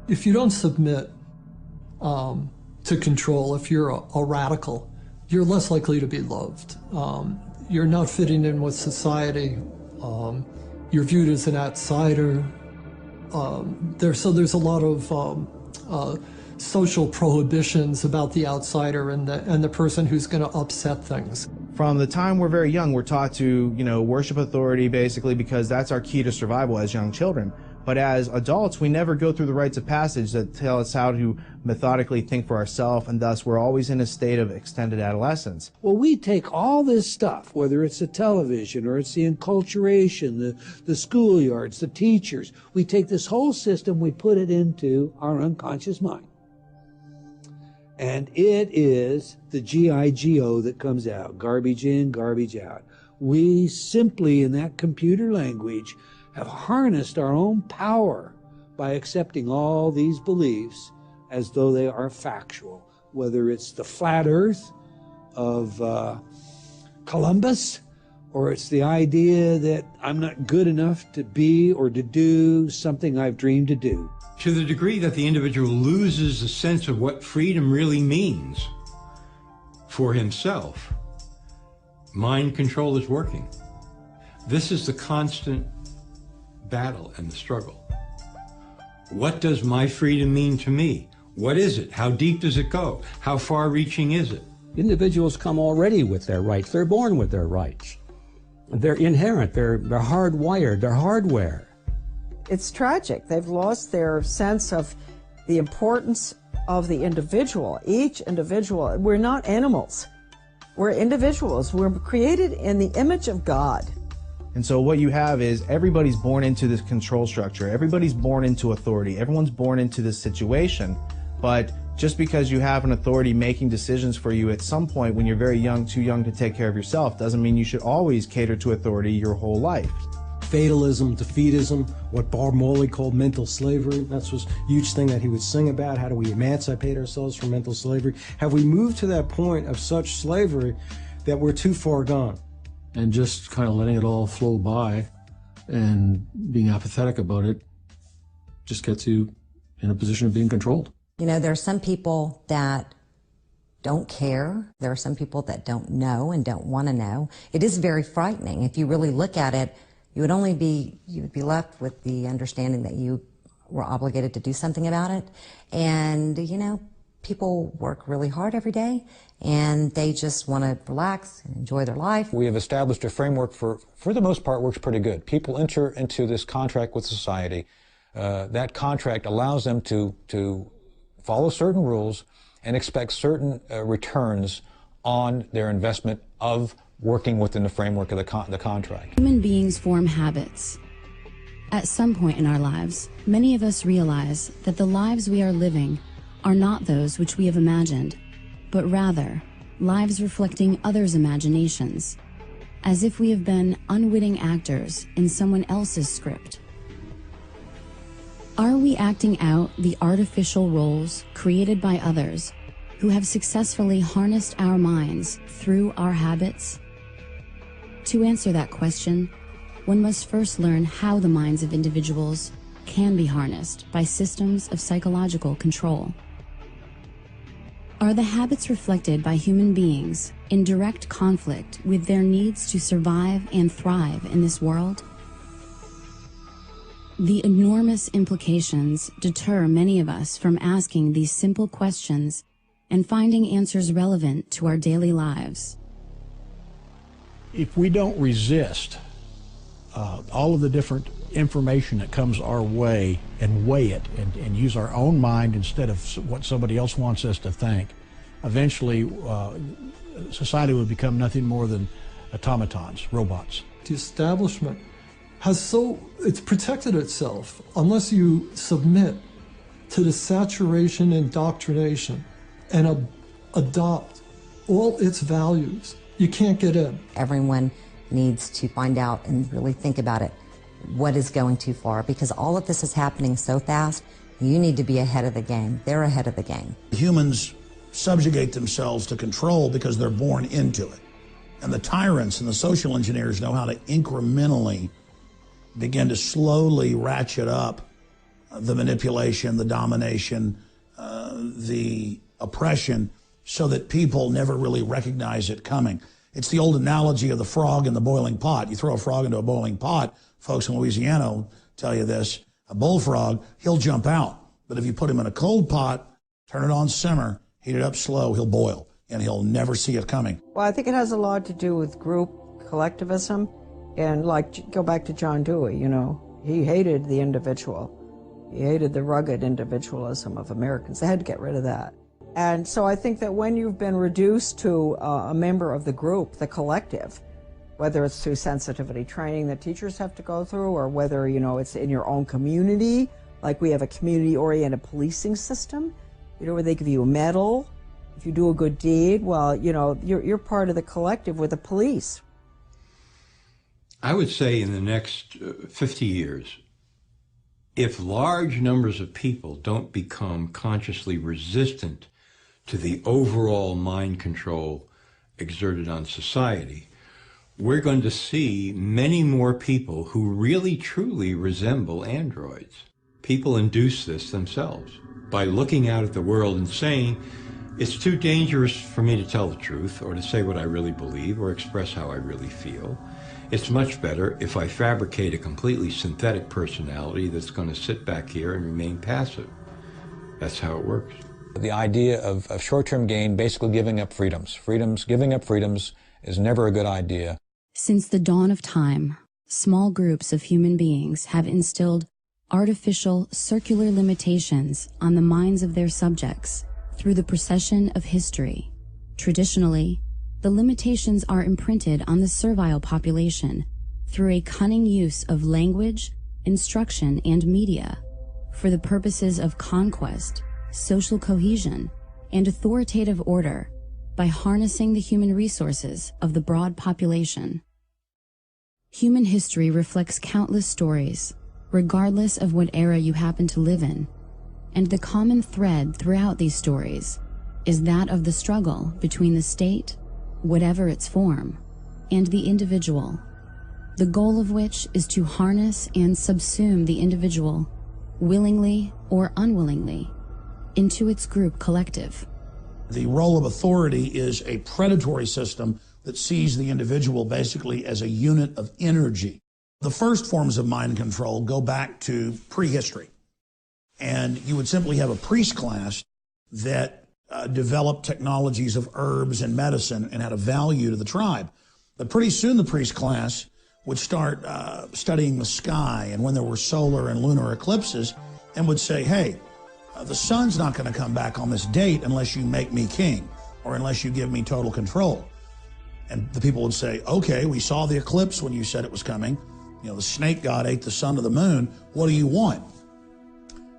If you don't submit to control, if you're a radical, you're less likely to be loved. You're not fitting in with society. You're viewed as an outsider. So there's a lot of social prohibitions about the outsider and the person who's going to upset things. From the time we're very young, we're taught to, worship authority basically because that's our key to survival as young children. But as adults, we never go through the rites of passage that tell us how to methodically think for ourselves, and thus we're always in a state of extended adolescence. Well, we take all this stuff, whether it's the television or it's the enculturation, the schoolyards, the teachers, we take this whole system, we put it into our unconscious mind. And it is the GIGO that comes out, garbage in, garbage out. We simply, in that computer language, have harnessed our own power by accepting all these beliefs as though they are factual, whether it's the flat earth of Columbus, or it's the idea that I'm not good enough to be or to do something I've dreamed to do. To the degree that the individual loses a sense of what freedom really means for himself, mind control is working. This is the constant battle and the struggle. What does my freedom mean to me? What is it? How deep does it go? How far-reaching is it? Individuals come already with their rights. They're born with their rights. They're inherent. They're hardwired. They're hardware. It's tragic. They've lost their sense of the importance of the individual. Each individual. We're not animals. We're individuals. We're created in the image of God. And so what you have is everybody's born into this control structure. Everybody's born into authority. Everyone's born into this situation. But just because you have an authority making decisions for you at some point when you're very young, too young to take care of yourself, doesn't mean you should always cater to authority your whole life. Fatalism, defeatism, what Bob Marley called mental slavery. That's a huge thing that he would sing about. How do we emancipate ourselves from mental slavery? Have we moved to that point of such slavery that we're too far gone? And just kind of letting it all flow by and being apathetic about it just gets you in a position of being controlled. You know, there are some people that don't care. There are some people that don't know and don't want to know. It is very frightening. If you really look at it, you would be left with the understanding that you were obligated to do something about it. And, you know, people work really hard every day and they just want to relax and enjoy their life. We have established a framework for the most part, works pretty good. People enter into this contract with society. That contract allows them to follow certain rules and expect certain returns on their investment of working within the framework of the contract. Human beings form habits. At some point in our lives, many of us realize that the lives we are living are not those which we have imagined, but rather lives reflecting others' imaginations, as if we have been unwitting actors in someone else's script. Are we acting out the artificial roles created by others who have successfully harnessed our minds through our habits? To answer that question, one must first learn how the minds of individuals can be harnessed by systems of psychological control. Are the habits reflected by human beings in direct conflict with their needs to survive and thrive in this world? The enormous implications deter many of us from asking these simple questions and finding answers relevant to our daily lives. If we don't resist all of the different information that comes our way and weigh it and use our own mind instead of what somebody else wants us to think, eventually society would become nothing more than automatons, robots. The establishment it's protected itself unless you submit to the saturation and indoctrination and adopt all its values. You can't get in. Everyone needs to find out and really think about it. What is going too far? Because all of this is happening so fast, you need to be ahead of the game. They're ahead of the game. Humans subjugate themselves to control because they're born into it. And the tyrants and the social engineers know how to incrementally begin to slowly ratchet up the manipulation, the domination, the oppression, so that people never really recognize it coming. It's the old analogy of the frog in the boiling pot. You throw a frog into a boiling pot, folks in Louisiana will tell you this, a bullfrog, he'll jump out. But if you put him in a cold pot, turn it on simmer, heat it up slow, he'll boil, and he'll never see it coming. Well, I think it has a lot to do with group collectivism, and like, go back to John Dewey, you know, he hated the individual. He hated the rugged individualism of Americans. They had to get rid of that. And so I think that when you've been reduced to a member of the group, the collective, whether it's through sensitivity training that teachers have to go through, or whether, you know, it's in your own community, like we have a community-oriented policing system, you know, where they give you a medal. If you do a good deed, well, you know, you're part of the collective with the police. I would say in the next 50 years, if large numbers of people don't become consciously resistant to the overall mind control exerted on society, we're going to see many more people who really truly resemble androids. People induce this themselves by looking out at the world and saying, it's too dangerous for me to tell the truth or to say what I really believe or express how I really feel. It's much better if I fabricate a completely synthetic personality that's going to sit back here and remain passive. That's how it works. The idea of short-term gain, basically giving up freedoms. Giving up freedoms is never a good idea. Since the dawn of time, small groups of human beings have instilled artificial circular limitations on the minds of their subjects through the procession of history. Traditionally, the limitations are imprinted on the servile population through a cunning use of language, instruction, and media for the purposes of conquest, social cohesion, and authoritative order by harnessing the human resources of the broad population. Human history reflects countless stories, regardless of what era you happen to live in, and the common thread throughout these stories is that of the struggle between the state, whatever its form, and the individual, the goal of which is to harness and subsume the individual, willingly or unwillingly, into its group collective. The role of authority is a predatory system that sees the individual basically as a unit of energy. The first forms of mind control go back to prehistory. And you would simply have a priest class that developed technologies of herbs and medicine and had a value to the tribe. But pretty soon the priest class would start studying the sky and when there were solar and lunar eclipses, and would say, hey, the sun's not going to come back on this date unless you make me king or unless you give me total control. And the people would say, okay, we saw the eclipse when you said it was coming. You know, the snake god ate the sun to the moon. What do you want?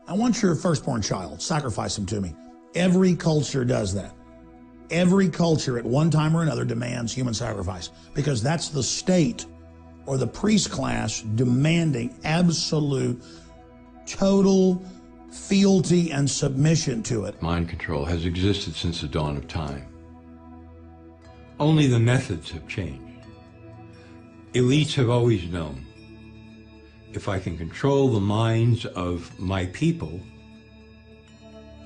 I want your firstborn child. Sacrifice him to me. Every culture does that. Every culture at one time or another demands human sacrifice because that's the state or the priest class demanding absolute, total fealty and submission to it. Mind control has existed since the dawn of time. Only the methods have changed. Elites have always known, if I can control the minds of my people,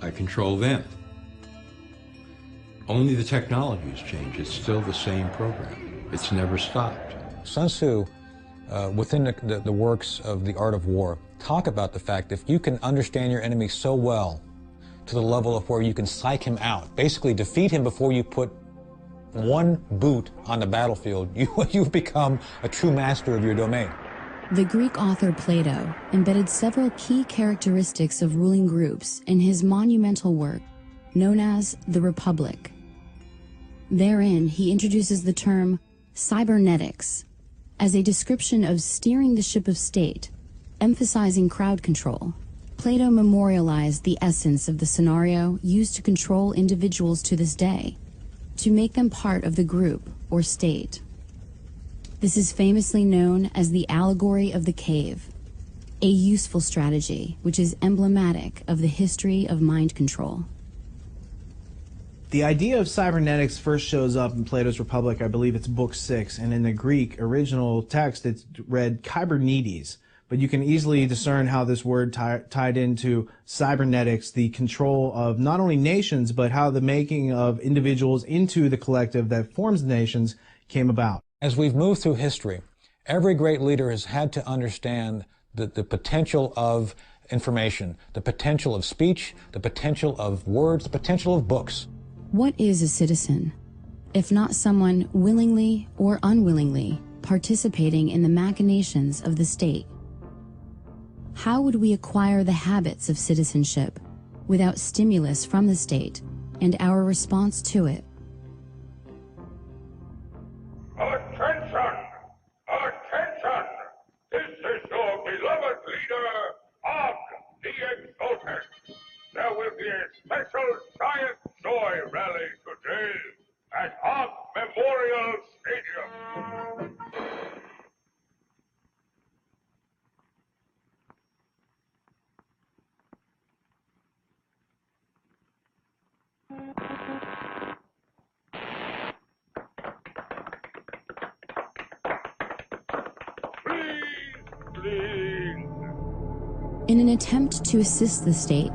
I control them. Only the technology has changed. It's still the same program. It's never stopped. Sun Tzu, within the works of The Art of War, talk about the fact if you can understand your enemy so well to the level of where you can psych him out, basically defeat him before you put one boot on the battlefield, you've become a true master of your domain. The Greek author Plato embedded several key characteristics of ruling groups in his monumental work known as The Republic. Therein, he introduces the term cybernetics as a description of steering the ship of state, emphasizing crowd control. Plato memorialized the essence of the scenario used to control individuals to this day, to make them part of the group or state. This is famously known as the allegory of the cave, a useful strategy which is emblematic of the history of mind control. The idea of cybernetics first shows up in Plato's Republic, I believe it's book 6, and in the Greek original text it's read kybernetes, but you can easily discern how this word tied into cybernetics, the control of not only nations, but how the making of individuals into the collective that forms the nations came about. As we've moved through history, every great leader has had to understand the potential of information, the potential of speech, the potential of words, the potential of books. What is a citizen, if not someone willingly or unwillingly participating in the machinations of the state? How would we acquire the habits of citizenship without stimulus from the state and our response to it? Attention! Attention! This is your beloved leader, Og the Exalted. There will be a special giant joy rally today at Og Memorial Stadium. In an attempt to assist the state,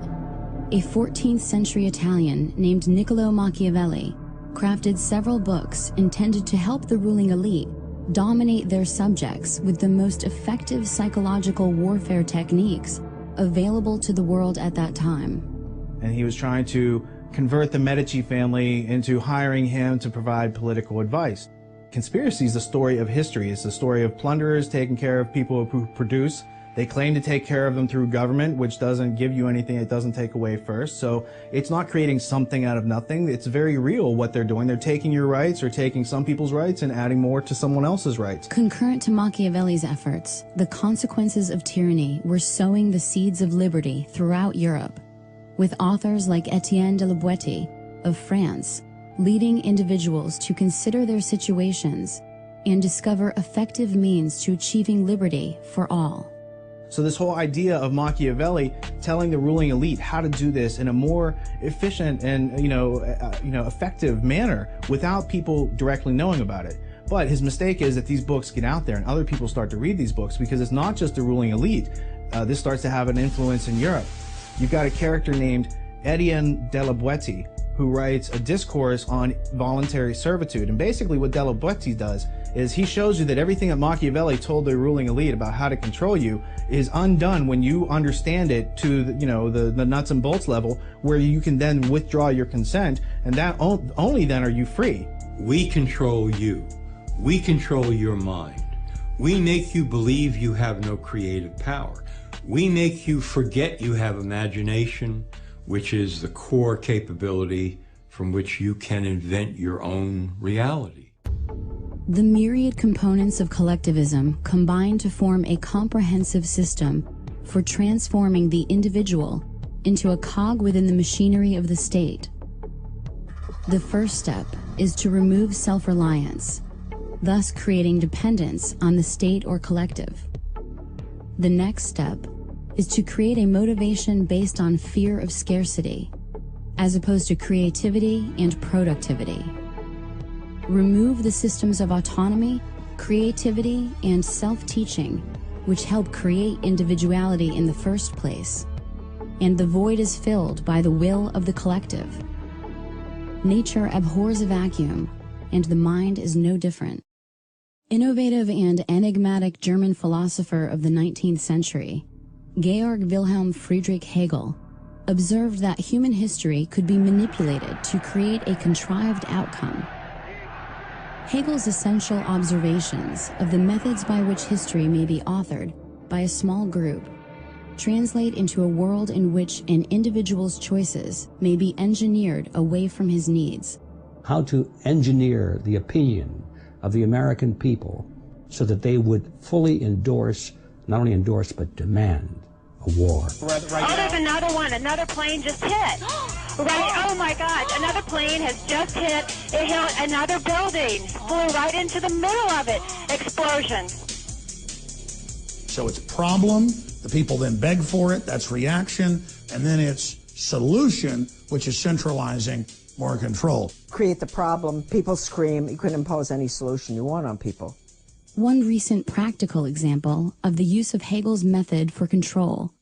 a 14th century Italian named Niccolo Machiavelli crafted several books intended to help the ruling elite dominate their subjects with the most effective psychological warfare techniques available to the world at that time. And he was trying to convert the Medici family into hiring him to provide political advice. Conspiracy is the story of history. It's the story of plunderers taking care of people who produce. They claim to take care of them through government, which doesn't give you anything, it doesn't take away first. So it's not creating something out of nothing. It's very real what they're doing. They're taking your rights or taking some people's rights and adding more to someone else's rights. Concurrent to Machiavelli's efforts, the consequences of tyranny were sowing the seeds of liberty throughout Europe, with authors like Etienne de la Boétie of France leading individuals to consider their situations and discover effective means to achieving liberty for all. So this whole idea of Machiavelli telling the ruling elite how to do this in a more efficient and effective manner without people directly knowing about it. But his mistake is that these books get out there and other people start to read these books because it's not just the ruling elite. This starts to have an influence in Europe. You've got a character named Etienne de la Boétie who writes a discourse on voluntary servitude. And basically what de la Boétie does is he shows you that everything that Machiavelli told the ruling elite about how to control you is undone when you understand it to the nuts and bolts level, where you can then withdraw your consent, and that only then are you free. We control you. We control your mind. We make you believe you have no creative power. We make you forget you have imagination, which is the core capability from which you can invent your own reality. The myriad components of collectivism combine to form a comprehensive system for transforming the individual into a cog within the machinery of the state. The first step is to remove self-reliance, thus creating dependence on the state or collective. The next step is to create a motivation based on fear of scarcity, as opposed to creativity and productivity. Remove the systems of autonomy, creativity, and self-teaching, which help create individuality in the first place, and the void is filled by the will of the collective. Nature abhors a vacuum, and the mind is no different. Innovative and enigmatic German philosopher of the 19th century, Georg Wilhelm Friedrich Hegel, observed that human history could be manipulated to create a contrived outcome. Hegel's essential observations of the methods by which history may be authored by a small group translate into a world in which an individual's choices may be engineered away from his needs. How to engineer the opinion of the American people so that they would fully endorse, not only endorse, but demand a war. There's another one. Another plane just hit. Right? Oh my God! Another plane has just hit. It hit another building. Flew right into the middle of it. Explosion. So it's problem. The people then beg for it. That's reaction. And then it's solution, which is centralizing more control. Create the problem. People scream. You can impose any solution you want on people. One recent practical example of the use of Hegel's method for control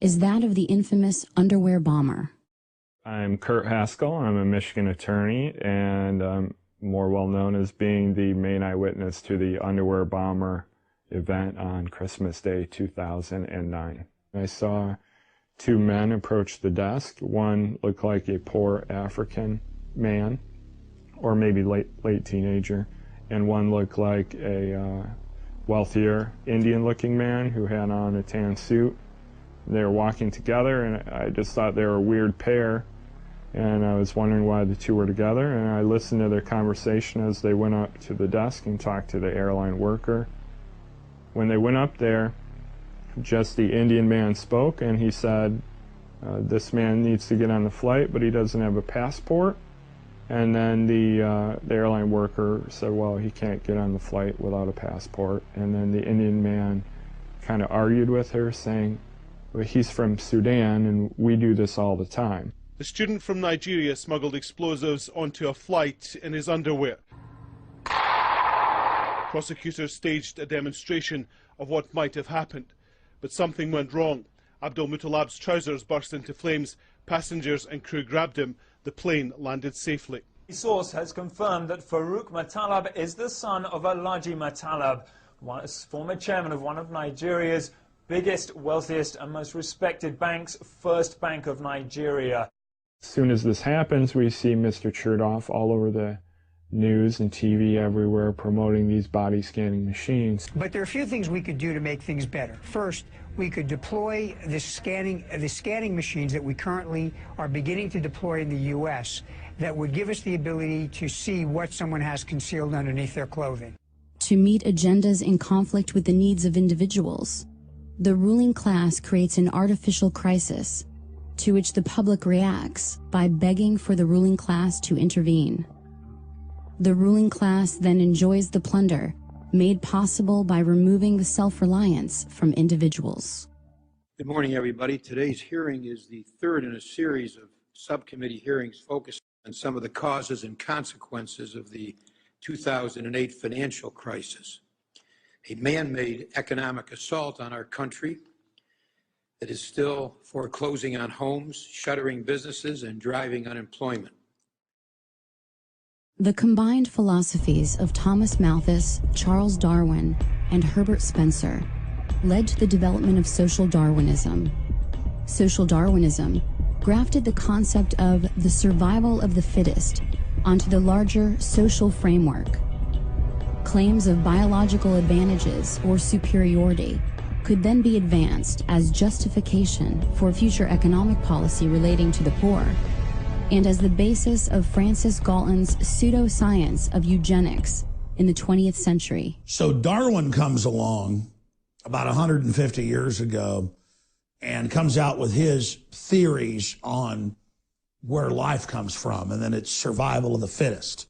is that of the infamous underwear bomber. I'm Kurt Haskell. I'm a Michigan attorney, and I'm more well known as being the main eyewitness to the underwear bomber event on Christmas Day 2009. I saw two men approach the desk. One looked like a poor African man, or maybe late teenager, and one looked like a wealthier Indian-looking man who had on a tan suit. They were walking together, and I just thought they were a weird pair, and I was wondering why the two were together, and I listened to their conversation as they went up to the desk and talked to the airline worker. When they went up there, just the Indian man spoke, and he said, this man needs to get on the flight, but he doesn't have a passport. And then the airline worker said, well, he can't get on the flight without a passport. And then the Indian man kind of argued with her, saying, well, he's from Sudan, and we do this all the time. The student from Nigeria smuggled explosives onto a flight in his underwear. Prosecutors staged a demonstration of what might have happened, but something went wrong. Abdul-Muttalab's trousers burst into flames. Passengers and crew grabbed him. The plane landed safely. A source has confirmed that Farouk Muttalab is the son of Alhaji Muttalab, former chairman of one of Nigeria's biggest, wealthiest and most respected banks, First Bank of Nigeria. As soon as this happens, we see Mr. Chertoff all over the news and TV everywhere promoting these body scanning machines. But there are a few things we could do to make things better. First, we could deploy the scanning machines that we currently are beginning to deploy in the U.S. that would give us the ability to see what someone has concealed underneath their clothing. To meet agendas in conflict with the needs of individuals, the ruling class creates an artificial crisis to which the public reacts by begging for the ruling class to intervene. The ruling class then enjoys the plunder made possible by removing the self-reliance from individuals. Good morning, everybody. Today's hearing is the third in a series of subcommittee hearings focused on some of the causes and consequences of the 2008 financial crisis, a man-made economic assault on our country that is still foreclosing on homes, shuttering businesses, and driving unemployment. The combined philosophies of Thomas Malthus, Charles Darwin, and Herbert Spencer led to the development of social Darwinism. Social Darwinism grafted the concept of the survival of the fittest onto the larger social framework. Claims of biological advantages or superiority could then be advanced as justification for future economic policy relating to the poor, and as the basis of Francis Galton's pseudoscience of eugenics in the 20th century. So Darwin comes along about 150 years ago and comes out with his theories on where life comes from, and then it's survival of the fittest,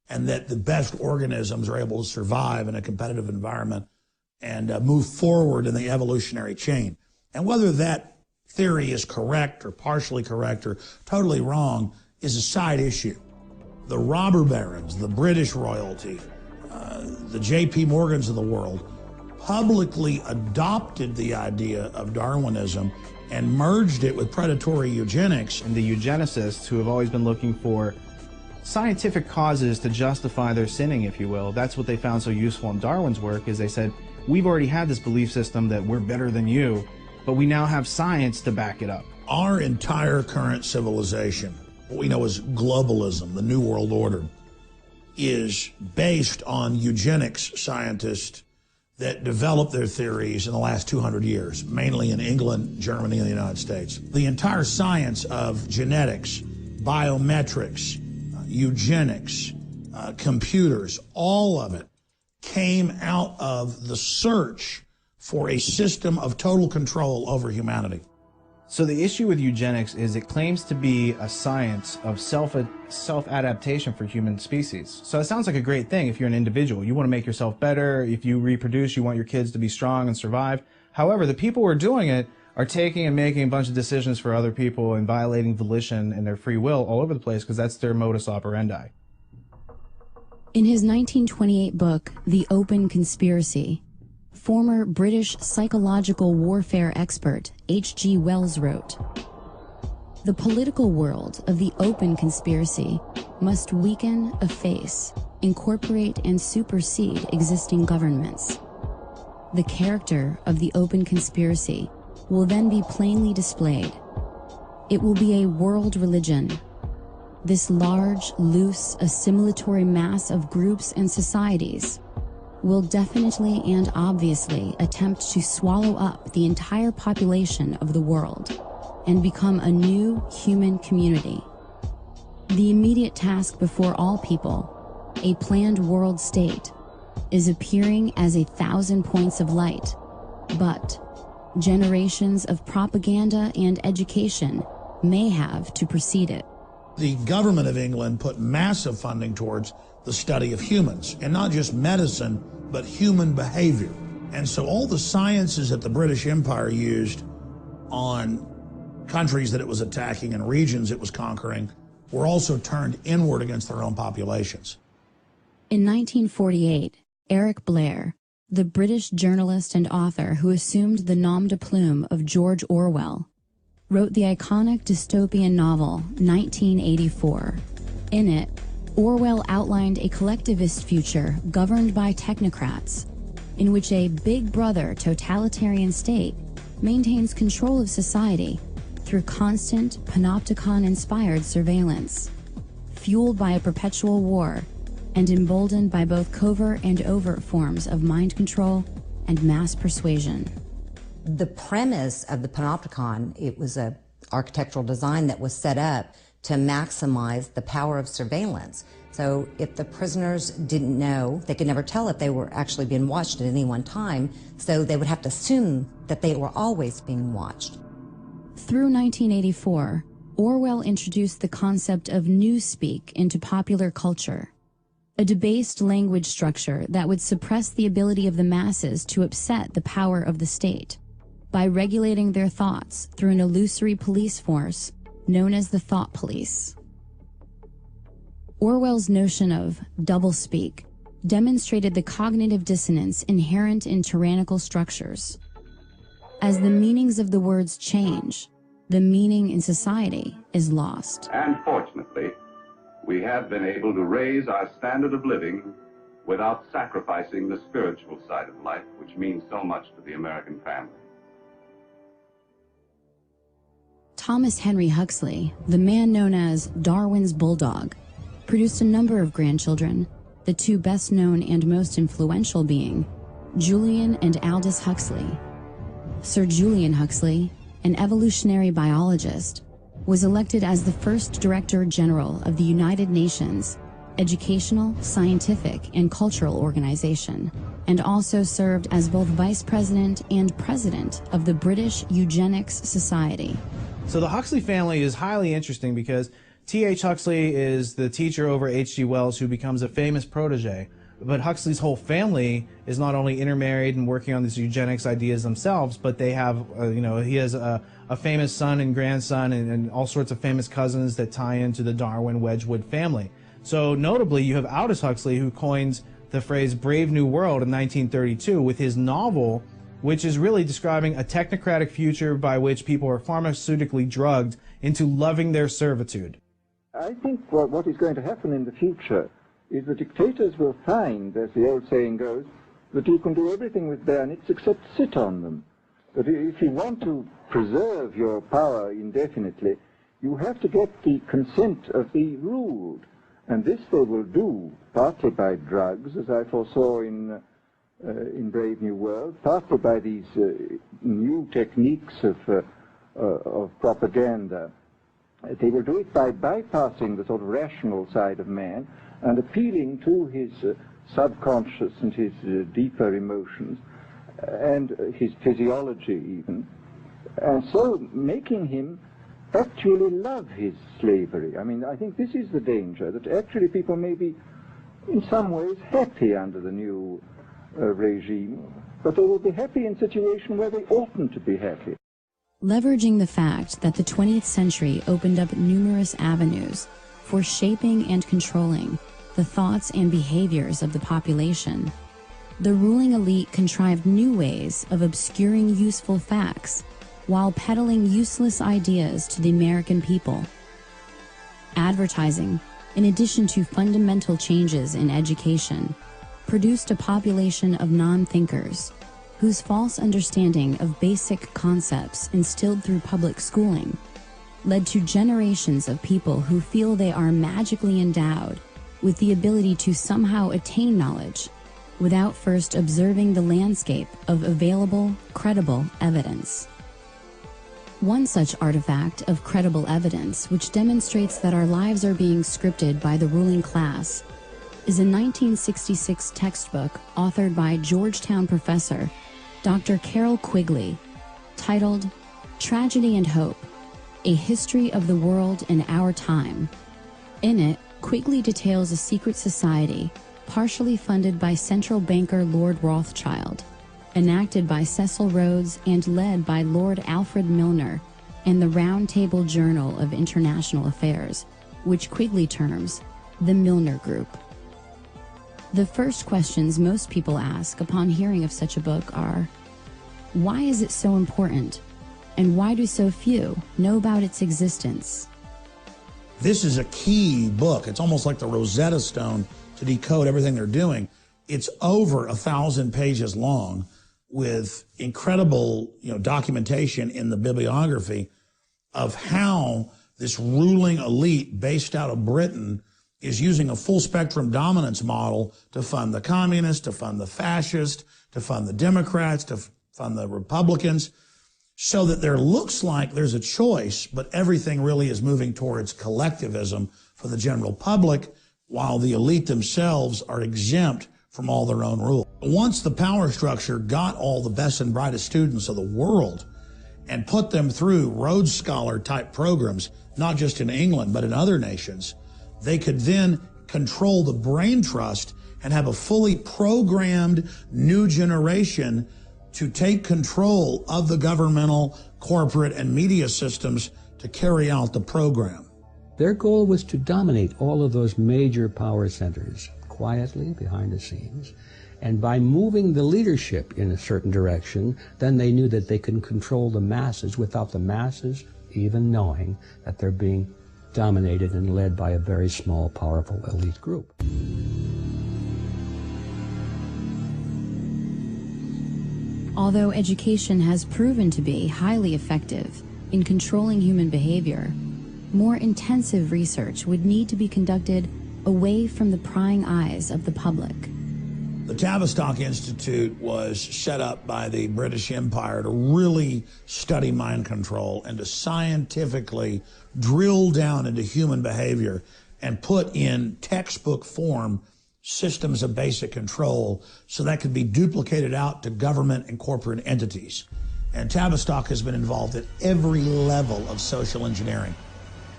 and that the best organisms are able to survive in a competitive environment and move forward in the evolutionary chain. And whether that theory is correct or partially correct or totally wrong is a side issue. The robber barons, the British royalty, the J.P. Morgans of the world publicly adopted the idea of Darwinism and merged it with predatory eugenics. And the eugenicists, who have always been looking for scientific causes to justify their sinning, if you will, that's what they found so useful in Darwin's work, is they said, we've already had this belief system that we're better than you, but we now have science to back it up. Our entire current civilization, what we know as globalism, the New World Order, is based on eugenics scientists that developed their theories in the last 200 years, mainly in England, Germany, and the United States. The entire science of genetics, biometrics, eugenics, computers, all of it came out of the search for a system of total control over humanity. So the issue with eugenics is it claims to be a science of self-adaptation for human species. So it sounds like a great thing if you're an individual. You want to make yourself better. If you reproduce, you want your kids to be strong and survive. However, the people who are doing it are taking and making a bunch of decisions for other people and violating volition and their free will all over the place because that's their modus operandi. In his 1928 book, The Open Conspiracy, former British psychological warfare expert H.G. Wells wrote, "The political world of the open conspiracy must weaken, efface, incorporate, and supersede existing governments. The character of the open conspiracy will then be plainly displayed. It will be a world religion. This large, loose, assimilatory mass of groups and societies will definitely and obviously attempt to swallow up the entire population of the world and become a new human community. The immediate task before all people, a planned world state, is appearing as 1,000 points of light, but generations of propaganda and education may have to precede it." The government of England put massive funding towards the study of humans, and not just medicine, but human behavior. And so all the sciences that the British Empire used on countries that it was attacking and regions it was conquering were also turned inward against their own populations. In 1948, Eric Blair, the British journalist and author who assumed the nom de plume of George Orwell, wrote the iconic dystopian novel 1984. In it, Orwell outlined a collectivist future governed by technocrats, in which a Big Brother totalitarian state maintains control of society through constant panopticon-inspired surveillance, fueled by a perpetual war and emboldened by both covert and overt forms of mind control and mass persuasion. The premise of the panopticon, it was an architectural design that was set up to maximize the power of surveillance. So if the prisoners didn't know, they could never tell if they were actually being watched at any one time, so they would have to assume that they were always being watched. Through 1984, Orwell introduced the concept of newspeak into popular culture, a debased language structure that would suppress the ability of the masses to upset the power of the state by regulating their thoughts through an illusory police force known as the thought police. Orwell's notion of doublespeak demonstrated the cognitive dissonance inherent in tyrannical structures. As the meanings of the words change, the meaning in society is lost. And fortunately, we have been able to raise our standard of living without sacrificing the spiritual side of life, which means so much to the American family. Thomas Henry Huxley, the man known as Darwin's bulldog, produced a number of grandchildren, the two best known and most influential being Julian and Aldous Huxley. Sir Julian Huxley, an evolutionary biologist, was elected as the first Director General of the United Nations Educational, Scientific, and Cultural Organization, and also served as both Vice President and President of the British Eugenics Society. So the Huxley family is highly interesting because T.H. Huxley is the teacher over H.G. Wells who becomes a famous protege. But Huxley's whole family is not only intermarried and working on these eugenics ideas themselves, but they have, he has a famous son and grandson and all sorts of famous cousins that tie into the Darwin-Wedgwood family. So notably, you have Aldous Huxley, who coins the phrase Brave New World in 1932 with his novel, which is really describing a technocratic future by which people are pharmaceutically drugged into loving their servitude. I think what is going to happen in the future is the dictators will find, as the old saying goes, that you can do everything with bayonets except sit on them. That if you want to preserve your power indefinitely, you have to get the consent of the ruled. And this they will do partly by drugs, as I foresaw in Brave New World, partly by these new techniques of propaganda. They will do it by bypassing the sort of rational side of man and appealing to his subconscious and his deeper emotions and his physiology even, and so making him actually love his slavery. I mean, I think this is the danger, that actually people may be in some ways happy under the new regime, but they will be happy in a situation where they oughtn't to be happy. Leveraging the fact that the 20th century opened up numerous avenues for shaping and controlling the thoughts and behaviors of the population, the ruling elite contrived new ways of obscuring useful facts while peddling useless ideas to the American people. Advertising, in addition to fundamental changes in education, produced a population of non-thinkers whose false understanding of basic concepts instilled through public schooling led to generations of people who feel they are magically endowed with the ability to somehow attain knowledge without first observing the landscape of available, credible evidence. One such artifact of credible evidence which demonstrates that our lives are being scripted by the ruling class is a 1966 textbook authored by Georgetown professor Dr. Carroll Quigley, titled Tragedy and Hope, A History of the World in Our Time. In it, Quigley details a secret society, partially funded by central banker Lord Rothschild, enacted by Cecil Rhodes and led by Lord Alfred Milner, and the Round Table Journal of International Affairs, which Quigley terms the Milner Group. The first questions most people ask upon hearing of such a book are, why is it so important, and why do so few know about its existence? This is a key book. It's almost like the Rosetta Stone to decode everything they're doing. It's over 1,000 pages long with incredible, documentation in the bibliography of how this ruling elite based out of Britain is using a full spectrum dominance model to fund the communists, to fund the fascists, to fund the Democrats, to fund the Republicans, so that there looks like there's a choice, but everything really is moving towards collectivism for the general public, while the elite themselves are exempt from all their own rules. Once the power structure got all the best and brightest students of the world and put them through Rhodes Scholar type programs, not just in England, but in other nations, they could then control the brain trust and have a fully programmed new generation to take control of the governmental, corporate, and media systems to carry out the program. Their goal was to dominate all of those major power centers quietly behind the scenes. And by moving the leadership in a certain direction, then they knew that they could control the masses without the masses even knowing that they're being dominated and led by a very small, powerful elite group. Although education has proven to be highly effective in controlling human behavior, more intensive research would need to be conducted away from the prying eyes of the public. The Tavistock Institute was set up by the British Empire to really study mind control and to scientifically drill down into human behavior and put in textbook form systems of basic control so that could be duplicated out to government and corporate entities. And Tavistock has been involved at every level of social engineering.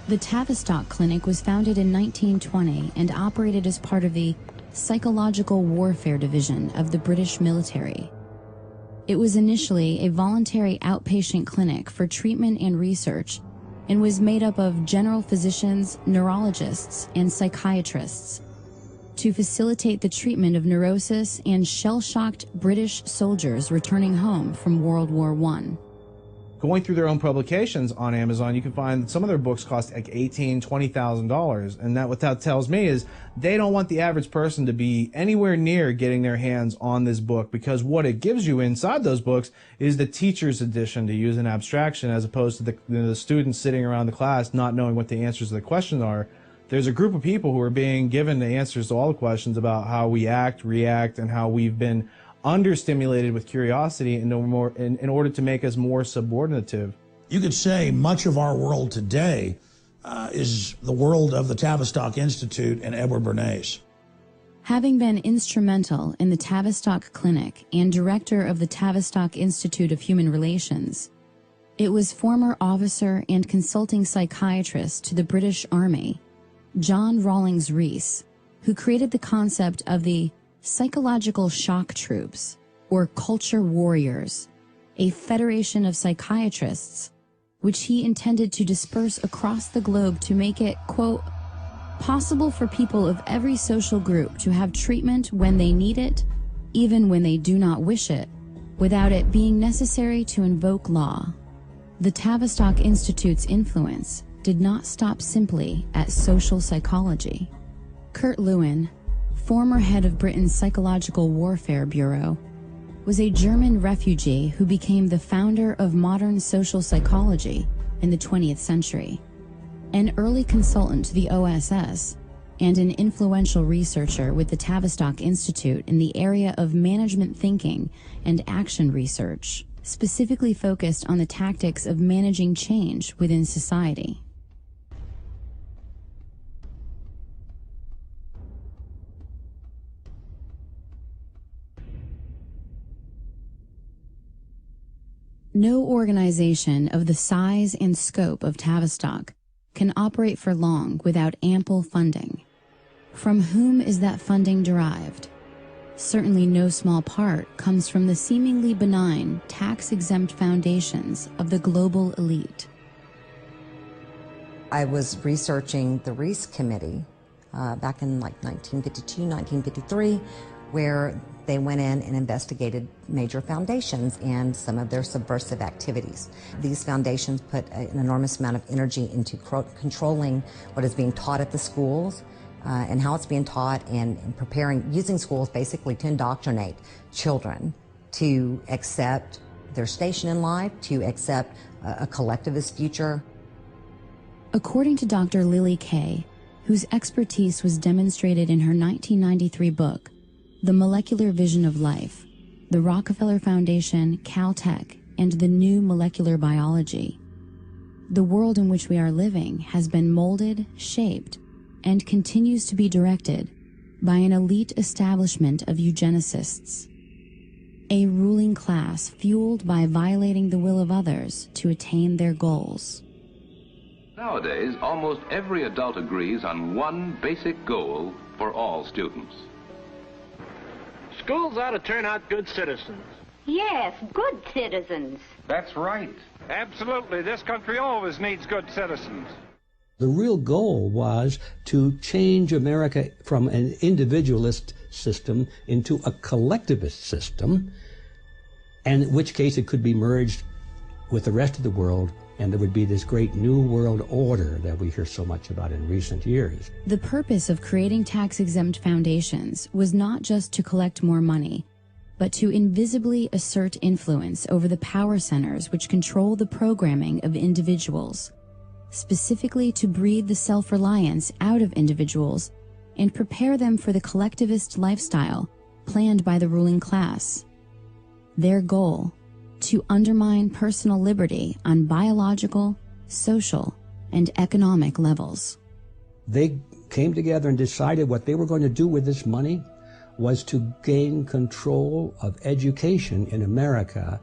The Tavistock Clinic was founded in 1920 and operated as part of the Psychological Warfare Division of the British military. It was initially a voluntary outpatient clinic for treatment and research and was made up of general physicians, neurologists, and psychiatrists to facilitate the treatment of neurosis and shell-shocked British soldiers returning home from World War I. Going through their own publications on Amazon, you can find that some of their books cost like $18,000, $20,000. And what that tells me is they don't want the average person to be anywhere near getting their hands on this book, because what it gives you inside those books is the teacher's edition, to use an abstraction, as opposed to the students sitting around the class not knowing what the answers to the questions are. There's a group of people who are being given the answers to all the questions about how we act, react, and how we've been understimulated with curiosity in order to make us more subordinative. You could say much of our world today is the world of the Tavistock Institute and Edward Bernays. Having been instrumental in the Tavistock Clinic and director of the Tavistock Institute of Human Relations, it was former officer and consulting psychiatrist to the British Army, John Rawlings Rees, who created the concept of the psychological shock troops, or culture warriors, a federation of psychiatrists, which he intended to disperse across the globe to make it, quote, possible for people of every social group to have treatment when they need it, even when they do not wish it, without it being necessary to invoke law. The Tavistock Institute's influence did not stop simply at social psychology. Kurt Lewin, former head of Britain's Psychological Warfare Bureau, was a German refugee who became the founder of modern social psychology in the 20th century, an early consultant to the OSS, and an influential researcher with the Tavistock Institute in the area of management thinking and action research, specifically focused on the tactics of managing change within society. No organization of the size and scope of Tavistock can operate for long without ample funding. From whom is that funding derived? Certainly no small part comes from the seemingly benign, tax-exempt foundations of the global elite. I was researching the Reese Committee back in like 1952, 1953, where they went in and investigated major foundations and some of their subversive activities. These foundations put an enormous amount of energy into controlling what is being taught at the schools and how it's being taught, and using schools basically to indoctrinate children to accept their station in life, to accept a collectivist future. According to Dr. Lily Kay, whose expertise was demonstrated in her 1993 book, The Molecular Vision of Life, the Rockefeller Foundation, Caltech, and the New Molecular Biology, the world in which we are living has been molded, shaped, and continues to be directed by an elite establishment of eugenicists, a ruling class fueled by violating the will of others to attain their goals. Nowadays, almost every adult agrees on one basic goal for all students. Schools ought to turn out good citizens. Yes, good citizens. That's right. Absolutely. This country always needs good citizens. The real goal was to change America from an individualist system into a collectivist system, and in which case it could be merged with the rest of the world, and there would be this great new world order that we hear so much about in recent years. The purpose of creating tax-exempt foundations was not just to collect more money, but to invisibly assert influence over the power centers which control the programming of individuals, specifically to breed the self-reliance out of individuals and prepare them for the collectivist lifestyle planned by the ruling class. Their goal: to undermine personal liberty on biological, social, and economic levels. They came together and decided what they were going to do with this money was to gain control of education in America,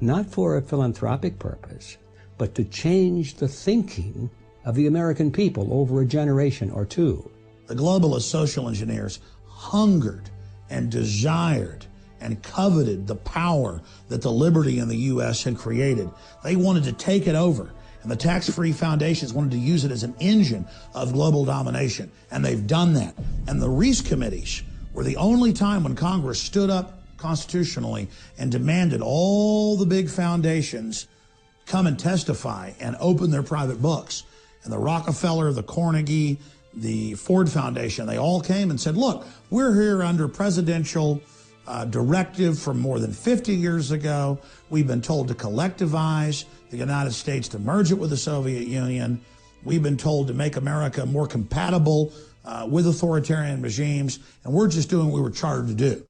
not for a philanthropic purpose, but to change the thinking of the American people over a generation or two. The globalist social engineers hungered and desired and coveted the power that the liberty in the U.S. had created. They wanted to take it over, and the tax-free foundations wanted to use it as an engine of global domination, and they've done that. And the Reese committees were the only time when Congress stood up constitutionally and demanded all the big foundations come and testify and open their private books. And the Rockefeller, the Carnegie, the Ford Foundation, they all came and said, look, we're here under presidential directive from more than 50 years ago. We've been told to collectivize the United States, to merge it with the Soviet Union. We've been told to make America more compatible with authoritarian regimes, and we're just doing what we were chartered to do.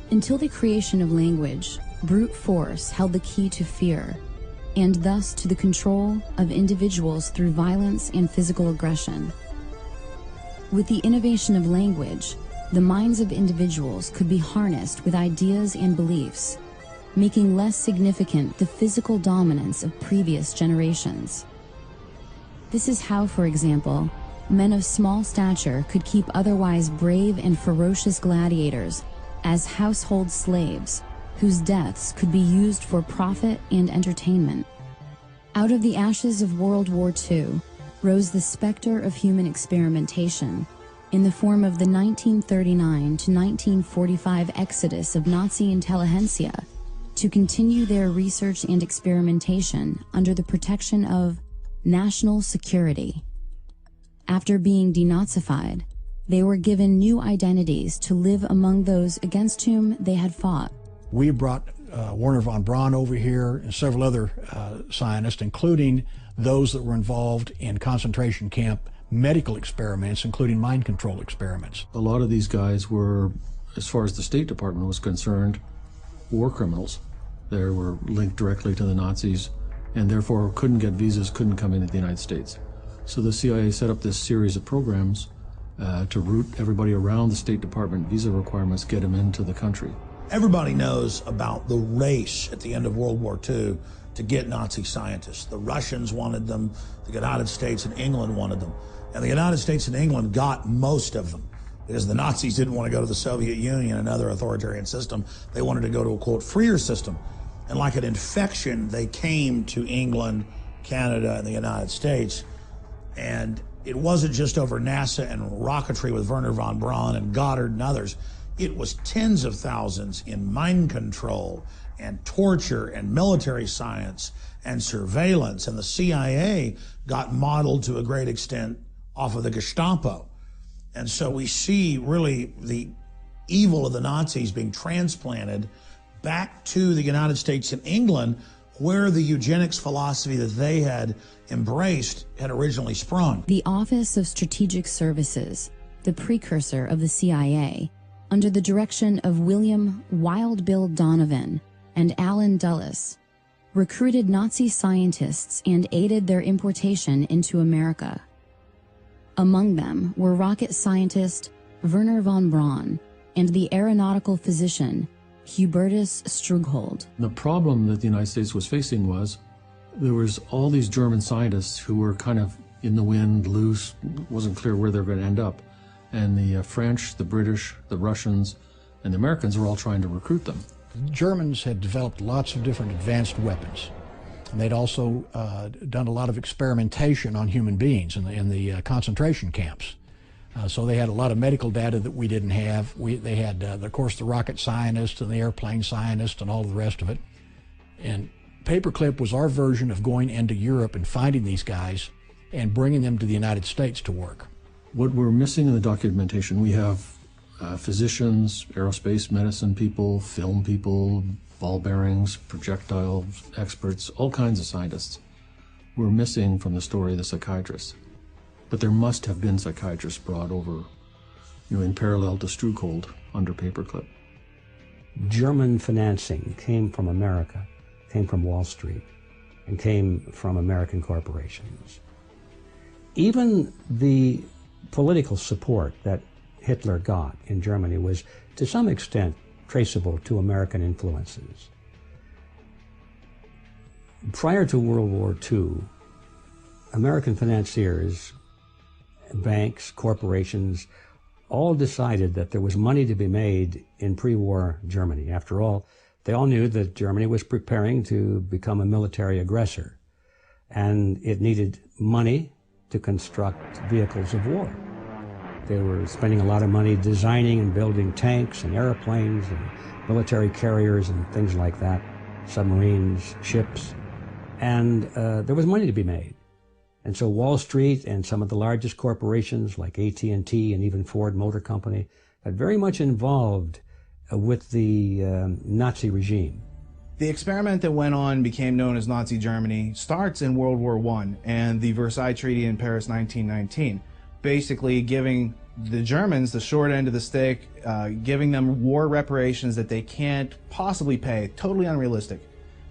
Until the creation of language, brute force held the key to fear, and thus to the control of individuals through violence and physical aggression. With the innovation of language, the minds of individuals could be harnessed with ideas and beliefs, making less significant the physical dominance of previous generations. This is how, for example, men of small stature could keep otherwise brave and ferocious gladiators as household slaves, whose deaths could be used for profit and entertainment. Out of the ashes of World War II rose the specter of human experimentation in the form of the 1939 to 1945 exodus of Nazi intelligentsia to continue their research and experimentation under the protection of national security. After being denazified, they were given new identities to live among those against whom they had fought. We brought Wernher von Braun over here and several other scientists, including those that were involved in concentration camp medical experiments, including mind control experiments. A lot of these guys were, as far as the State Department was concerned, war criminals. They were linked directly to the Nazis and therefore couldn't get visas, couldn't come into the United States. So the CIA set up this series of programs to route everybody around the State Department visa requirements, get them into the country. Everybody knows about the race at the end of World War II to get Nazi scientists. The Russians wanted them, the United States and England wanted them. And the United States and England got most of them because the Nazis didn't want to go to the Soviet Union, another authoritarian system. They wanted to go to a, quote, freer system. And like an infection, they came to England, Canada, and the United States. And it wasn't just over NASA and rocketry with Wernher von Braun and Goddard and others. It was tens of thousands in mind control and torture and military science and surveillance. And the CIA got modeled to a great extent off of the Gestapo. And so we see really the evil of the Nazis being transplanted back to the United States and England, where the eugenics philosophy that they had embraced had originally sprung. The Office of Strategic Services, the precursor of the CIA, under the direction of William Wild Bill Donovan and Allen Dulles, recruited Nazi scientists and aided their importation into America. Among them were rocket scientist Wernher von Braun and the aeronautical physician Hubertus Strughold. The problem that the United States was facing was there was all these German scientists who were kind of in the wind, loose, wasn't clear where they were going to end up. And the French, the British, the Russians, and the Americans were all trying to recruit them. The Germans had developed lots of different advanced weapons. And they'd also done a lot of experimentation on human beings in the concentration camps. So they had a lot of medical data that we didn't have. They had, of course, the rocket scientists and the airplane scientists and all the rest of it. And Paperclip was our version of going into Europe and finding these guys and bringing them to the United States to work. What we're missing in the documentation, we have physicians, aerospace medicine people, film people, ball bearings, projectile experts, all kinds of scientists. We're missing from the story the psychiatrists. But there must have been psychiatrists brought over, in parallel to Strughold under Paperclip. German financing came from America, came from Wall Street, and came from American corporations. Even the political support that Hitler got in Germany was, to some extent, traceable to American influences. Prior to World War II, American financiers, banks, corporations, all decided that there was money to be made in pre-war Germany. After all, they all knew that Germany was preparing to become a military aggressor, and it needed money to construct vehicles of war. They were spending a lot of money designing and building tanks and airplanes and military carriers and things like that, submarines, ships, and there was money to be made. And so Wall Street and some of the largest corporations like AT&T and even Ford Motor Company got very much involved with the Nazi regime. The experiment that went on became known as Nazi Germany starts in World War I and the Versailles Treaty in Paris 1919, basically giving the Germans the short end of the stick, giving them war reparations that they can't possibly pay, totally unrealistic.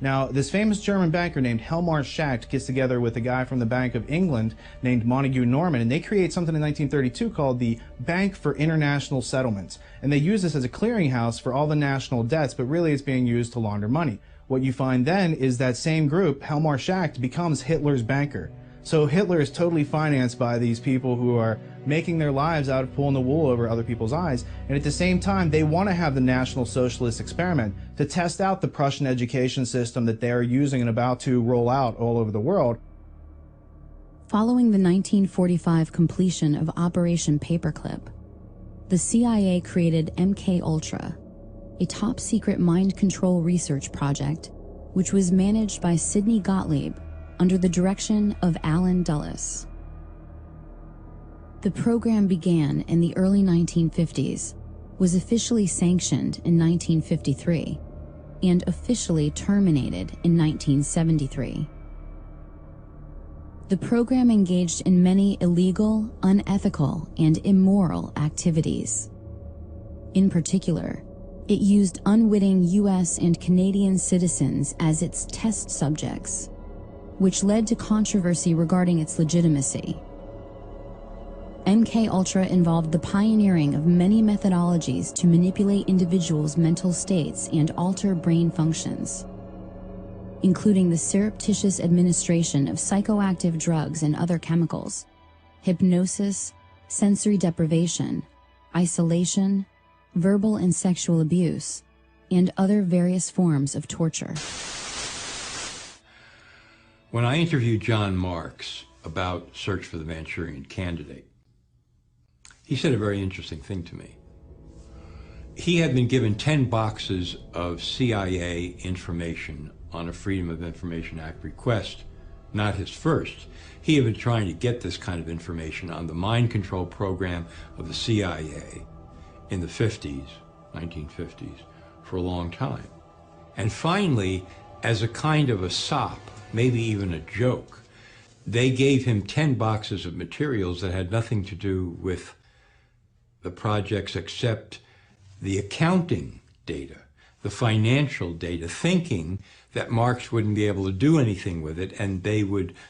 Now, this famous German banker named Hjalmar Schacht gets together with a guy from the Bank of England named Montague Norman, and they create something in 1932 called the Bank for International Settlements. And they use this as a clearinghouse for all the national debts, but really it's being used to launder money. What you find then is that same group, Hjalmar Schacht, becomes Hitler's banker. So Hitler is totally financed by these people who are making their lives out of pulling the wool over other people's eyes. And at the same time, they want to have the National Socialist experiment to test out the Prussian education system that they are using and about to roll out all over the world. Following the 1945 completion of Operation Paperclip, the CIA created MK-Ultra, a top-secret mind control research project which was managed by Sidney Gottlieb under the direction of Alan Dulles. The program began in the early 1950s, was officially sanctioned in 1953, and officially terminated in 1973. The program engaged in many illegal, unethical, and immoral activities. In particular, it used unwitting US and Canadian citizens as its test subjects, which led to controversy regarding its legitimacy. MK-Ultra involved the pioneering of many methodologies to manipulate individuals' mental states and alter brain functions, including the surreptitious administration of psychoactive drugs and other chemicals, hypnosis, sensory deprivation, isolation, verbal and sexual abuse, and other various forms of torture. When I interviewed John Marks about Search for the Manchurian Candidate, he said a very interesting thing to me. He had been given 10 boxes of CIA information on a Freedom of Information Act request, not his first. He had been trying to get this kind of information on the mind control program of the CIA in the 50s, 1950s, for a long time. And finally, as a kind of a sop, maybe even a joke, they gave him 10 boxes of materials that had nothing to do with the projects except the accounting data, the financial data, thinking that Marks wouldn't be able to do anything with it and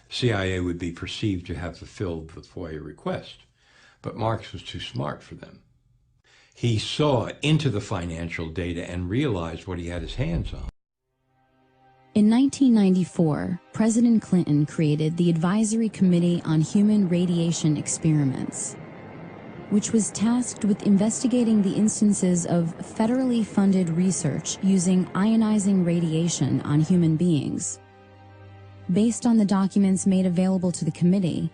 CIA would be perceived to have fulfilled the FOIA request. But Marks was too smart for them. He saw into the financial data and realized what he had his hands on. In 1994, President Clinton created the Advisory Committee on Human Radiation Experiments, which was tasked with investigating the instances of federally funded research using ionizing radiation on human beings. Based on the documents made available to the committee,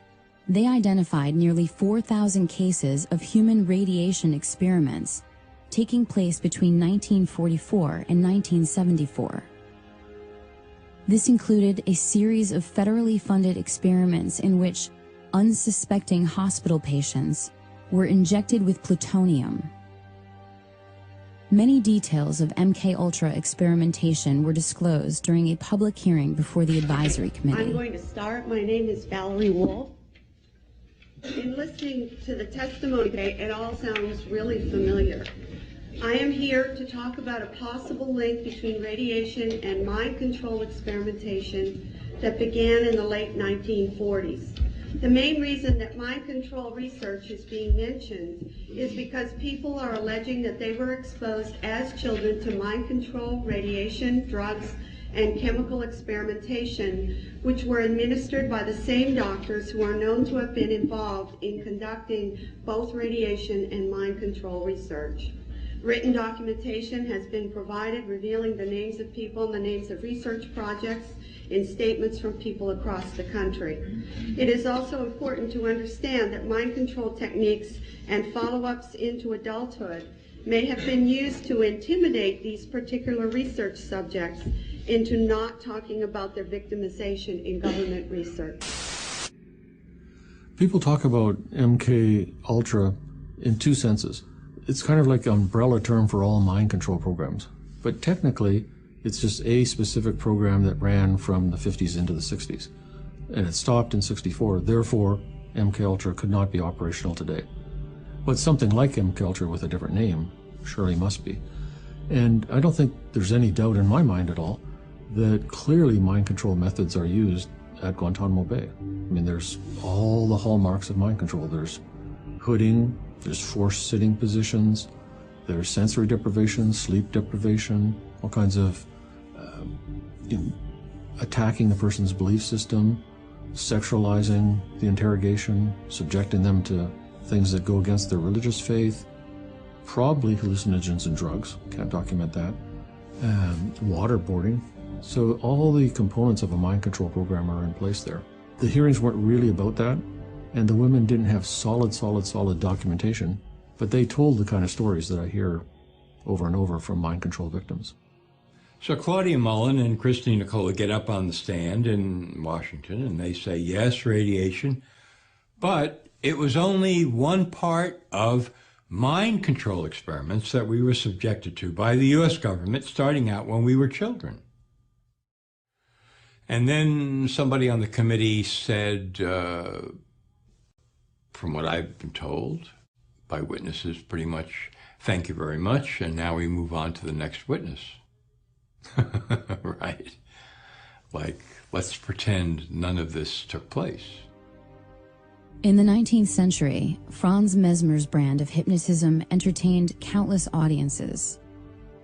they identified nearly 4,000 cases of human radiation experiments taking place between 1944 and 1974. This included a series of federally funded experiments in which unsuspecting hospital patients were injected with plutonium. Many details of MK-Ultra experimentation were disclosed during a public hearing before the advisory committee. I'm going to start. My name is Valerie Wolf. In listening to the testimony today, it all sounds really familiar. I am here to talk about a possible link between radiation and mind control experimentation that began in the late 1940s. The main reason that mind control research is being mentioned is because people are alleging that they were exposed as children to mind control, radiation, drugs, and chemical experimentation, which were administered by the same doctors who are known to have been involved in conducting both radiation and mind control research. Written documentation has been provided revealing the names of people and the names of research projects in statements from people across the country. It is also important to understand that mind control techniques and follow-ups into adulthood may have been used to intimidate these particular research subjects into not talking about their victimization in government research. People talk about MK-Ultra in two senses. It's kind of like an umbrella term for all mind control programs. But technically, it's just a specific program that ran from the 50s into the 60s. And it stopped in 64. Therefore, MK-Ultra could not be operational today. But something like MK-Ultra with a different name surely must be. And I don't think there's any doubt in my mind at all that clearly mind control methods are used at Guantanamo Bay. I mean, there's all the hallmarks of mind control. There's hooding, there's forced sitting positions, there's sensory deprivation, sleep deprivation, all kinds of attacking the person's belief system, sexualizing the interrogation, subjecting them to things that go against their religious faith, probably hallucinogens and drugs, can't document that, and waterboarding. So all the components of a mind control program are in place there. The hearings weren't really about that, and the women didn't have solid documentation, but they told the kind of stories that I hear over and over from mind control victims. So Claudia Mullen and Christine Nicola get up on the stand in Washington and they say, yes, radiation, but it was only one part of mind control experiments that we were subjected to by the U.S. government starting out when we were children. And then somebody on the committee said, from what I've been told by witnesses, pretty much, thank you very much, and now we move on to the next witness. Right. Like, let's pretend none of this took place. In the 19th century, Franz Mesmer's brand of hypnotism entertained countless audiences,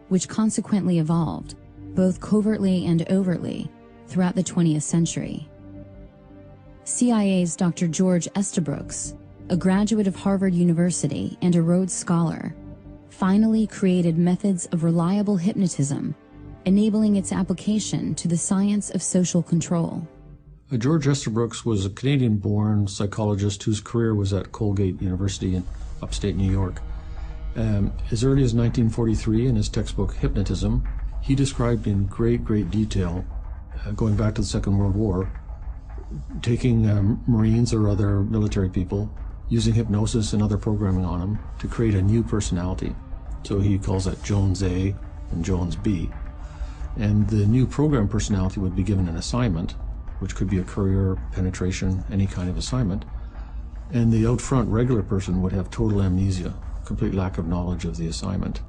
which consequently evolved, both covertly and overtly, throughout the 20th century. CIA's Dr. George Estabrooks, a graduate of Harvard University and a Rhodes Scholar, finally created methods of reliable hypnotism, enabling its application to the science of social control. George Estabrooks was a Canadian-born psychologist whose career was at Colgate University in upstate New York. As early as 1943, in his textbook Hypnotism, he described in great detail, going back to the Second World War, taking Marines or other military people, using hypnosis and other programming on them to create a new personality. So he calls that Jones A and Jones B. And the new program personality would be given an assignment, which could be a career, penetration, any kind of assignment. And the out front regular person would have total amnesia, complete lack of knowledge of the assignment.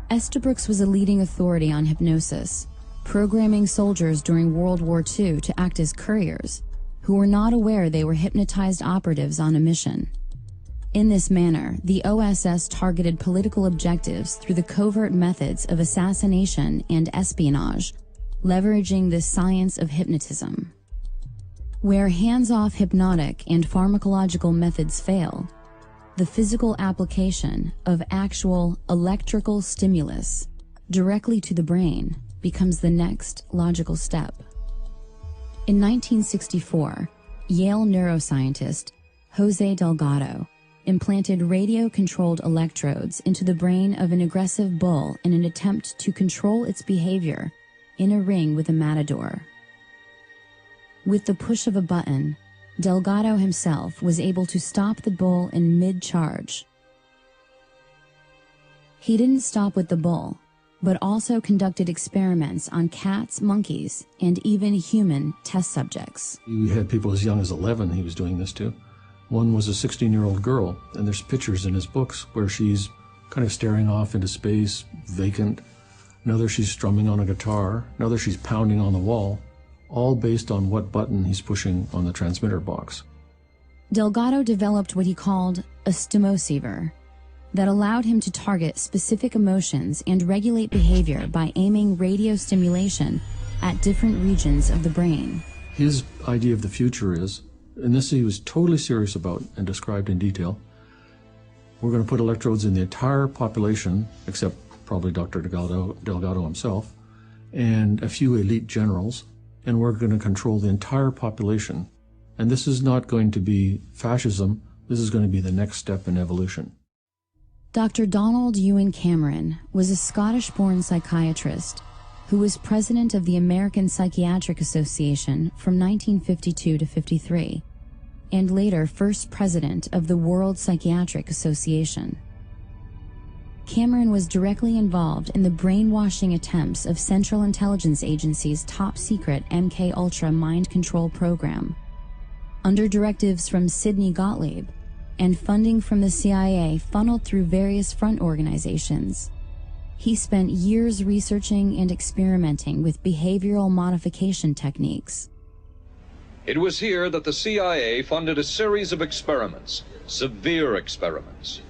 Estabrooks was a leading authority on hypnosis, programming soldiers during World War II to act as couriers, who were not aware they were hypnotized operatives on a mission. In this manner, the OSS targeted political objectives through the covert methods of assassination and espionage, leveraging the science of hypnotism. Where hands-off hypnotic and pharmacological methods fail, the physical application of actual electrical stimulus directly to the brain becomes the next logical step. In 1964, Yale neuroscientist Jose Delgado implanted radio-controlled electrodes into the brain of an aggressive bull in an attempt to control its behavior in a ring with a matador. With the push of a button, Delgado himself was able to stop the bull in mid-charge. He didn't stop with the bull, but also conducted experiments on cats, monkeys, and even human test subjects. He had people as young as 11 he was doing this to. One was a 16-year-old girl, and there's pictures in his books where she's kind of staring off into space, vacant. Another she's strumming on a guitar. Another she's pounding on the wall, all based on what button he's pushing on the transmitter box. Delgado developed what he called a stimoceiver that allowed him to target specific emotions and regulate behavior by aiming radio stimulation at different regions of the brain. His idea of the future is, and this he was totally serious about and described in detail, we're going to put electrodes in the entire population, except probably Dr. Delgado himself, and a few elite generals, and we're going to control the entire population. And this is not going to be fascism, this is going to be the next step in evolution. Dr. Donald Ewan Cameron was a Scottish-born psychiatrist who was president of the American Psychiatric Association from 1952 to 53, and later first president of the World Psychiatric Association. Cameron was directly involved in the brainwashing attempts of Central Intelligence Agency's top-secret MK-Ultra mind control program. Under directives from Sidney Gottlieb and funding from the CIA funneled through various front organizations, he spent years researching and experimenting with behavioral modification techniques. It was here that the CIA funded a series of experiments, severe experiments.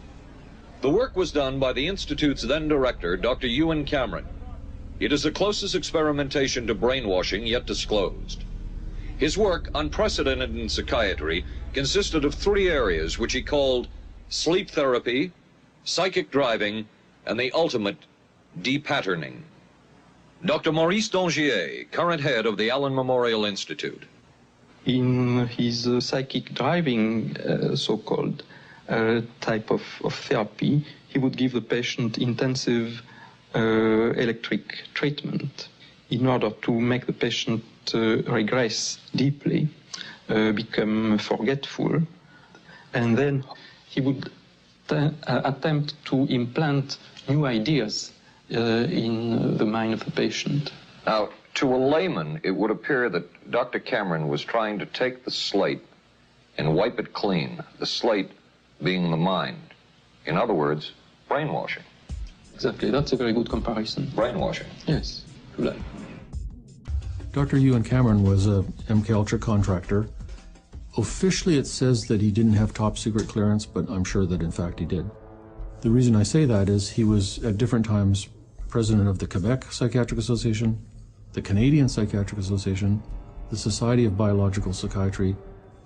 The work was done by the Institute's then director, Dr. Ewan Cameron. It is the closest experimentation to brainwashing yet disclosed. His work, unprecedented in psychiatry, consisted of 3 areas which he called sleep therapy, psychic driving, and the ultimate depatterning. Dr. Maurice Dongier, current head of the Allen Memorial Institute. In his psychic driving, so-called type of therapy, he would give the patient intensive electric treatment in order to make the patient regress deeply, become forgetful, and then he would attempt to implant new ideas in the mind of the patient. Now, to a layman, it would appear that Dr. Cameron was trying to take the slate and wipe it clean, the slate being the mind. In other words, brainwashing. Exactly, that's a very good comparison. Brainwashing. Yes, right. Dr. Ewan Cameron was a MKUltra contractor. Officially, it says that he didn't have top secret clearance, but I'm sure that in fact he did. The reason I say that is he was at different times president of the Quebec Psychiatric Association, the Canadian Psychiatric Association, the Society of Biological Psychiatry,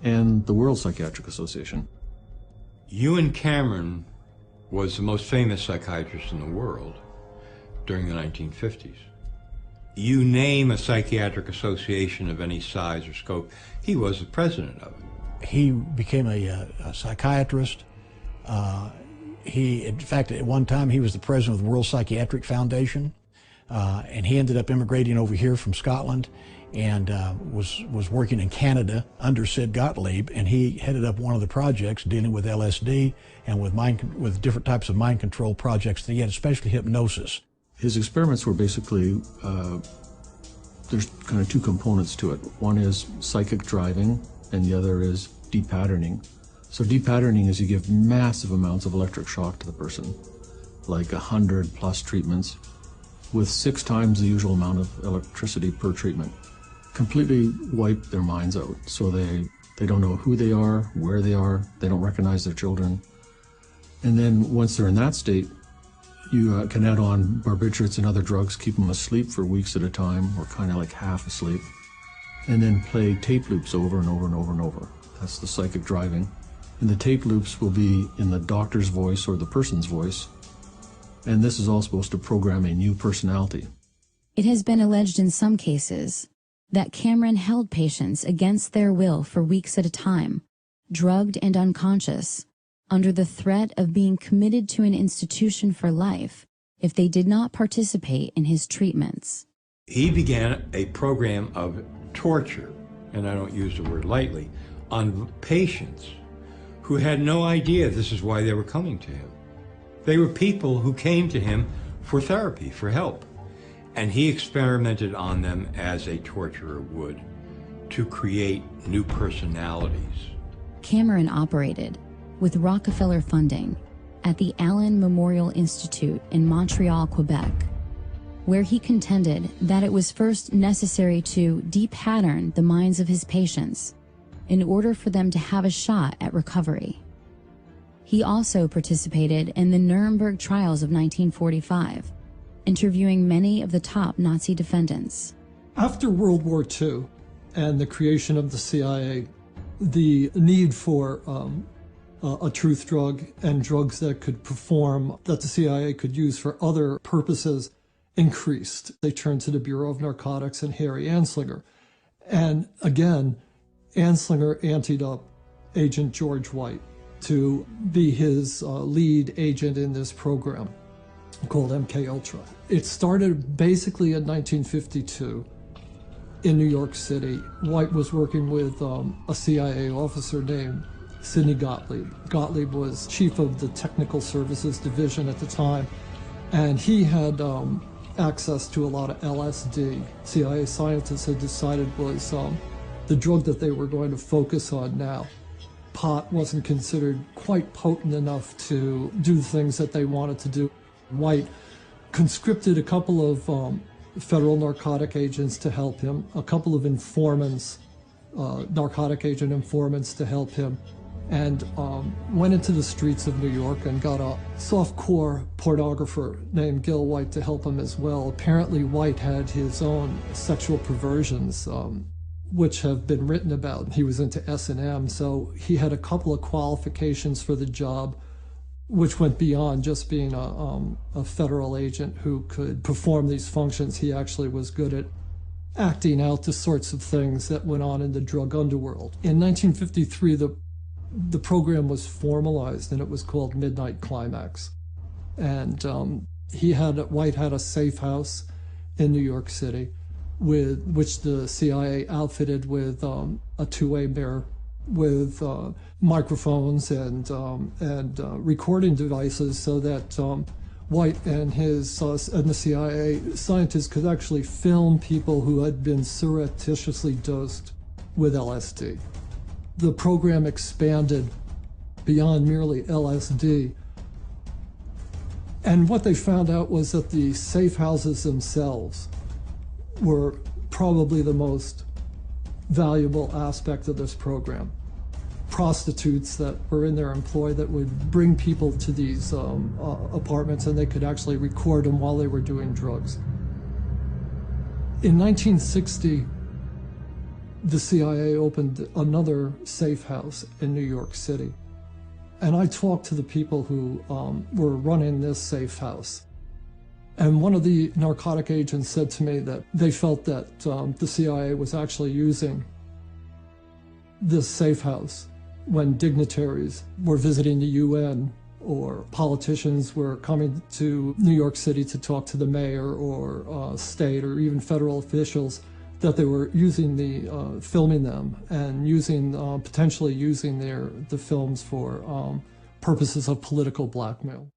and the World Psychiatric Association. Ewan Cameron was the most famous psychiatrist in the world during the 1950s. You name a psychiatric association of any size or scope, he was the president of it. He became a psychiatrist. In fact, at one time he was the president of the World Psychiatric Foundation, and he ended up immigrating over here from Scotland and was working in Canada under Sid Gottlieb, and he headed up one of the projects dealing with LSD and with different types of mind control projects that he had, especially hypnosis. His experiments were basically, there's kind of 2 components to it. One is psychic driving, and the other is depatterning. So depatterning is you give massive amounts of electric shock to the person, like 100+ treatments, with 6 times the usual amount of electricity per treatment. Completely wipe their minds out, so they don't know who they are, where they are, they don't recognize their children. And then once they're in that state, you can add on barbiturates and other drugs, keep them asleep for weeks at a time, or kind of like half asleep, and then play tape loops over and over and over and over. That's the psychic driving. And the tape loops will be in the doctor's voice or the person's voice, and this is all supposed to program a new personality. It has been alleged in some cases that Cameron held patients against their will for weeks at a time, drugged and unconscious, under the threat of being committed to an institution for life if they did not participate in his treatments. He began a program of torture, and I don't use the word lightly, on patients who had no idea this is why they were coming to him. They were people who came to him for therapy, for help. And he experimented on them as a torturer would, to create new personalities. Cameron operated, with Rockefeller funding, at the Allen Memorial Institute in Montreal, Quebec, where he contended that it was first necessary to depattern the minds of his patients in order for them to have a shot at recovery. He also participated in the Nuremberg trials of 1945, interviewing many of the top Nazi defendants. After World War II and the creation of the CIA, the need for a truth drug and drugs that could perform, that the CIA could use for other purposes, increased. They turned to the Bureau of Narcotics and Harry Anslinger. And again, Anslinger anteed up Agent George White to be his lead agent in this program called MKUltra. It started basically in 1952 in New York City. White was working with a CIA officer named Sidney Gottlieb. Gottlieb was chief of the Technical Services Division at the time, and he had access to a lot of LSD. CIA scientists had decided was the drug that they were going to focus on now. Pot wasn't considered quite potent enough to do the things that they wanted to do. White conscripted a couple of federal narcotic agents to help him, a couple of informants, narcotic agent informants to help him, and went into the streets of New York and got a softcore pornographer named Gil White to help him as well. Apparently White had his own sexual perversions. which have been written about. He was into S&M, so he had a couple of qualifications for the job, which went beyond just being a federal agent who could perform these functions. He actually was good at acting out the sorts of things that went on in the drug underworld. In 1953, the program was formalized, and it was called Midnight Climax. And White had a safe house in New York City, which the CIA outfitted with a two-way mirror, with microphones and recording devices, so that White and the CIA scientists could actually film people who had been surreptitiously dosed with LSD. The program expanded beyond merely LSD. And what they found out was that the safe houses themselves were probably the most valuable aspect of this program. Prostitutes that were in their employ that would bring people to these apartments, and they could actually record them while they were doing drugs. In 1960, the CIA opened another safe house in New York City. And I talked to the people who were running this safe house. And one of the narcotic agents said to me that they felt that the CIA was actually using this safe house when dignitaries were visiting the UN, or politicians were coming to New York City to talk to the mayor or state or even federal officials, that they were using filming them and potentially using the films for purposes of political blackmail.